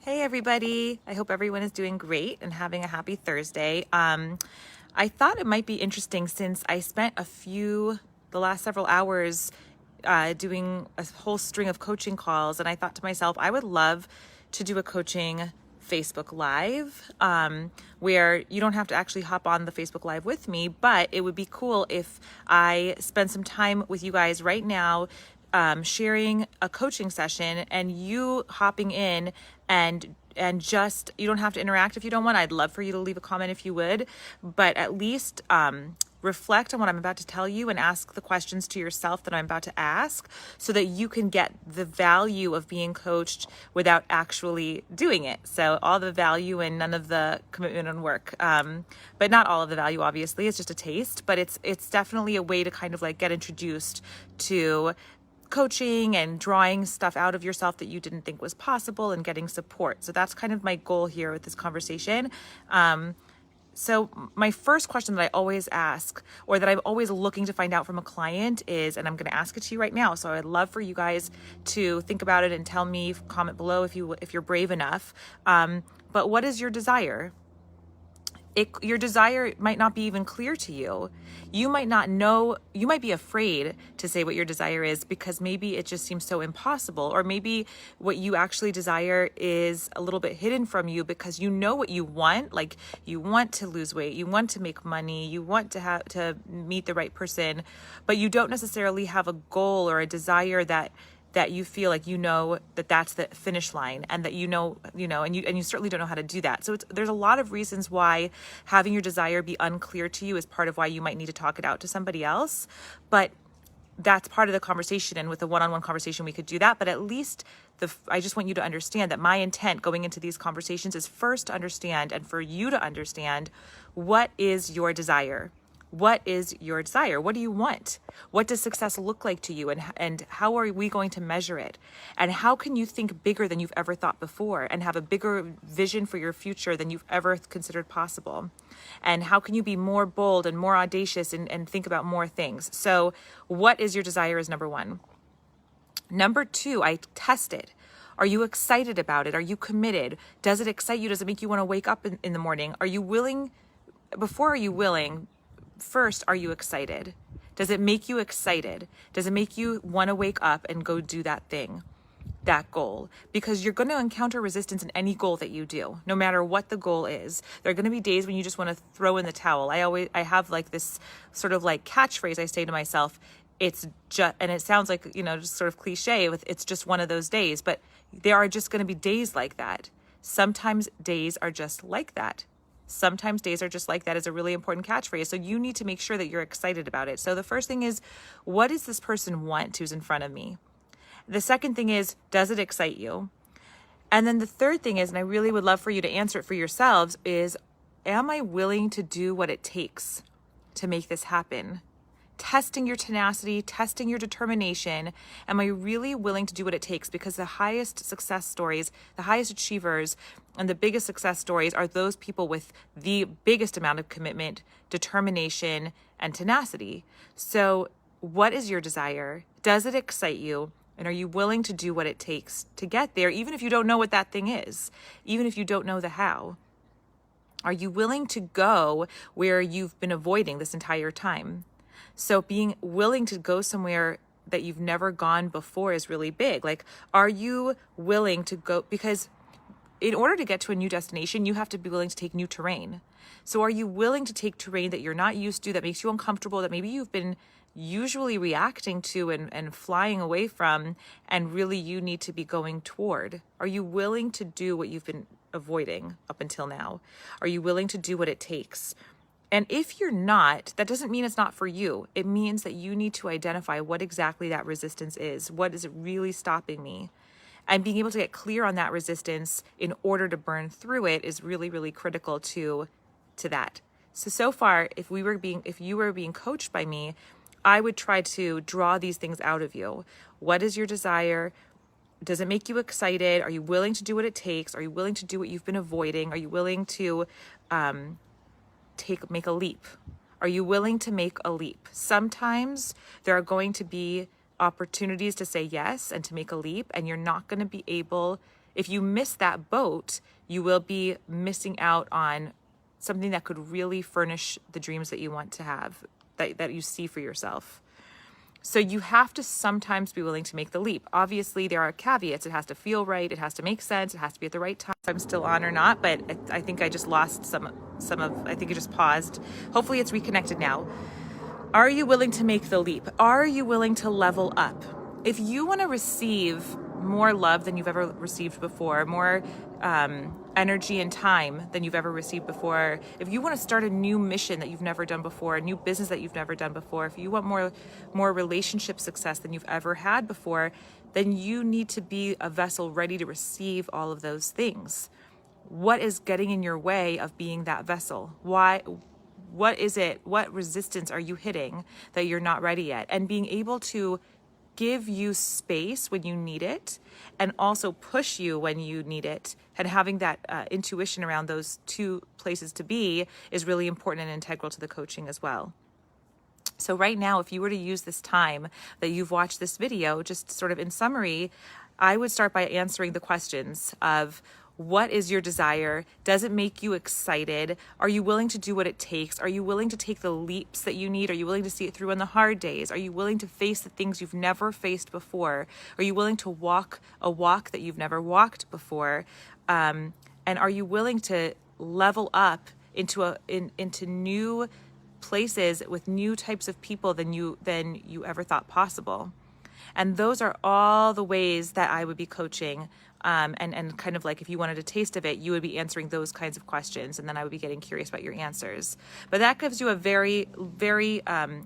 Hey everybody, I hope everyone is doing great and having a happy Thursday. I thought it might be interesting since I spent the last several hours doing a whole string of coaching calls, and I thought to myself, I would love to do a coaching Facebook Live where you don't have to actually hop on the Facebook Live with me, but it would be cool if I spend some time with you guys right now sharing a coaching session and you hopping in and just, you don't have to interact if you don't want. I'd love for you to leave a comment if you would, but at least reflect on what I'm about to tell you and ask the questions to yourself that I'm about to ask so that you can get the value of being coached without actually doing it. So all the value and none of the commitment and work, but not all of the value, obviously. It's just a taste, but it's definitely a way to kind of like get introduced to coaching and drawing stuff out of yourself that you didn't think was possible and getting support. So that's kind of my goal here with this conversation. So my first question that I always ask, or that I'm always looking to find out from a client is, and I'm going to ask it to you right now. So I'd love for you guys to think about it and tell me, comment below if you're brave enough. But what is your desire? Your desire might not be even clear to you. You might not know, you might be afraid to say what your desire is because maybe it just seems so impossible, or maybe what you actually desire is a little bit hidden from you because you know what you want, like you want to lose weight, you want to make money, you want to meet the right person, but you don't necessarily have a goal or a desire that you feel like that that's the finish line, and that and you certainly don't know how to do that. So there's a lot of reasons why having your desire be unclear to you is part of why you might need to talk it out to somebody else. But that's part of the conversation, and with a one-on-one conversation we could do that. But at least I just want you to understand that my intent going into these conversations is first to understand, and for you to understand, what is your desire? What is your desire? What do you want? What does success look like to you? And how are we going to measure it? And how can you think bigger than you've ever thought before and have a bigger vision for your future than you've ever considered possible? And how can you be more bold and more audacious and think about more things? So what is your desire is number one. Number two, I tested. Are you excited about it? Are you committed? Does it excite you? Does it make you want to wake up in the morning? Are you willing? First, are you excited? Does it make you excited? Does it make you want to wake up and go do that thing, that goal? Because you're going to encounter resistance in any goal that you do, no matter what the goal is. There are going to be days when you just want to throw in the towel. I have like this sort of like catchphrase I say to myself. It's just, and it sounds like, just sort of cliche with it's just one of those days, but there are just going to be days like that. Sometimes days are just like that. Sometimes days are just like that is a really important catchphrase. So you need to make sure that you're excited about it. So the first thing is, what does this person want who's in front of me? The second thing is, does it excite you? And then the third thing is, and I really would love for you to answer it for yourselves, is, am I willing to do what it takes to make this happen? Testing your tenacity, testing your determination. Am I really willing to do what it takes? Because the highest success stories, the highest achievers, and the biggest success stories are those people with the biggest amount of commitment, determination, and tenacity. So what is your desire? Does it excite you? And are you willing to do what it takes to get there, even if you don't know what that thing is, even if you don't know the how? Are you willing to go where you've been avoiding this entire time? So being willing to go somewhere that you've never gone before is really big. Like, are you willing to go? Because in order to get to a new destination, you have to be willing to take new terrain. So are you willing to take terrain that you're not used to, that makes you uncomfortable, that maybe you've been usually reacting to and flying away from, and really you need to be going toward? Are you willing to do what you've been avoiding up until now? Are you willing to do what it takes? And if you're not, that doesn't mean it's not for you. It means that you need to identify what exactly that resistance is. What is it really stopping me? And being able to get clear on that resistance in order to burn through it is really, really critical to that. So far, if you were being coached by me, I would try to draw these things out of you. What is your desire? Does it make you excited? Are you willing to do what it takes? Are you willing to do what you've been avoiding? Are you willing to make a leap? Are you willing to make a leap? Sometimes there are going to be opportunities to say yes and to make a leap, and you're not going to be able If you miss that boat, you will be missing out on something that could really furnish the dreams that you want to have, that you see for yourself. So you have to sometimes be willing to make the leap. Obviously, there are caveats. It has to feel right. It has to make sense. It has to be at the right time. If I'm still on or not, but I think I just lost some of, I think it just paused. Hopefully it's reconnected now. Are you willing to make the leap? Are you willing to level up? If you want to receive more love than you've ever received before, more energy and time than you've ever received before, if you want to start a new mission that you've never done before, a new business that you've never done before, if you want more relationship success than you've ever had before, then you need to be a vessel ready to receive all of those things. What is getting in your way of being that vessel? What is it? What resistance are you hitting that you're not ready yet? And being able to give you space when you need it, and also push you when you need it, and having that intuition around those two places to be is really important and integral to the coaching as well. So right now, if you were to use this time that you've watched this video, just sort of in summary, I would start by answering the questions of: what is your desire? Does it make you excited? Are you willing to do what it takes? Are you willing to take the leaps that you need? Are you willing to see it through on the hard days? Are you willing to face the things you've never faced before? Are you willing to walk a walk that you've never walked before? And are you willing to level up into new places with new types of people than you ever thought possible? And those are all the ways that I would be coaching. And kind of like, if you wanted a taste of it, you would be answering those kinds of questions, and then I would be getting curious about your answers. But that gives you a very, very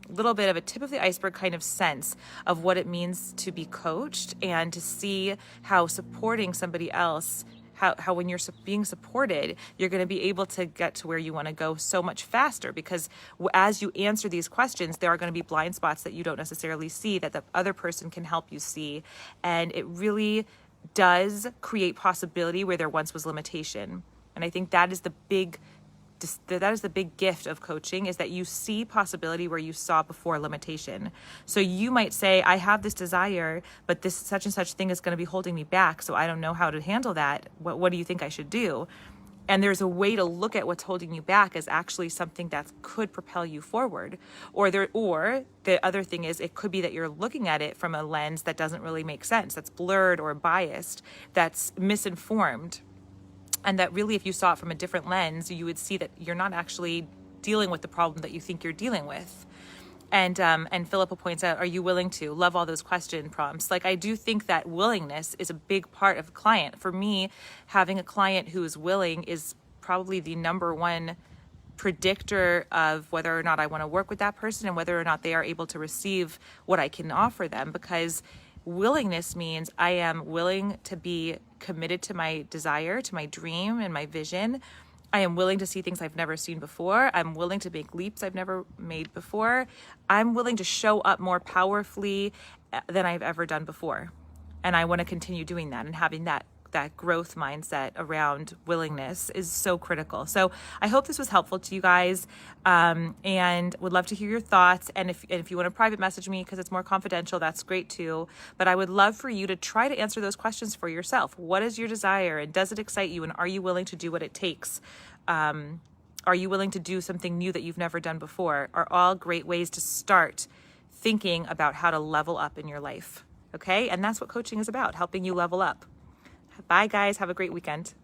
little bit of a tip of the iceberg kind of sense of what it means to be coached, and to see how supporting somebody else, how when you're being supported, you're going to be able to get to where you want to go so much faster, because as you answer these questions, there are going to be blind spots that you don't necessarily see that the other person can help you see. And it really does create possibility where there once was limitation. And I think that is the big gift of coaching, is that you see possibility where you saw before limitation. So you might say, I have this desire, but this such and such thing is going to be holding me back, so I don't know how to handle that. What do you think I should do? And there's a way to look at what's holding you back as actually something that could propel you forward. Or the other thing is, it could be that you're looking at it from a lens that doesn't really make sense, that's blurred or biased, that's misinformed. And that really, if you saw it from a different lens, you would see that you're not actually dealing with the problem that you think you're dealing with. And Philippa points out, are you willing to? Love all those question prompts. Like, I do think that willingness is a big part of a client. For me, having a client who is willing is probably the number one predictor of whether or not I want to work with that person, and whether or not they are able to receive what I can offer them. Because willingness means I am willing to be committed to my desire, to my dream and my vision. I am willing to see things I've never seen before. I'm willing to make leaps I've never made before. I'm willing to show up more powerfully than I've ever done before. And I want to continue doing that, and having that growth mindset around willingness is so critical. So I hope this was helpful to you guys, and would love to hear your thoughts. And if you want to private message me, because it's more confidential, that's great too. But I would love for you to try to answer those questions for yourself. What is your desire, and does it excite you? And are you willing to do what it takes? Are you willing to do something new that you've never done before? Are all great ways to start thinking about how to level up in your life. Okay? And that's what coaching is about, helping you level up. Bye, guys. Have a great weekend.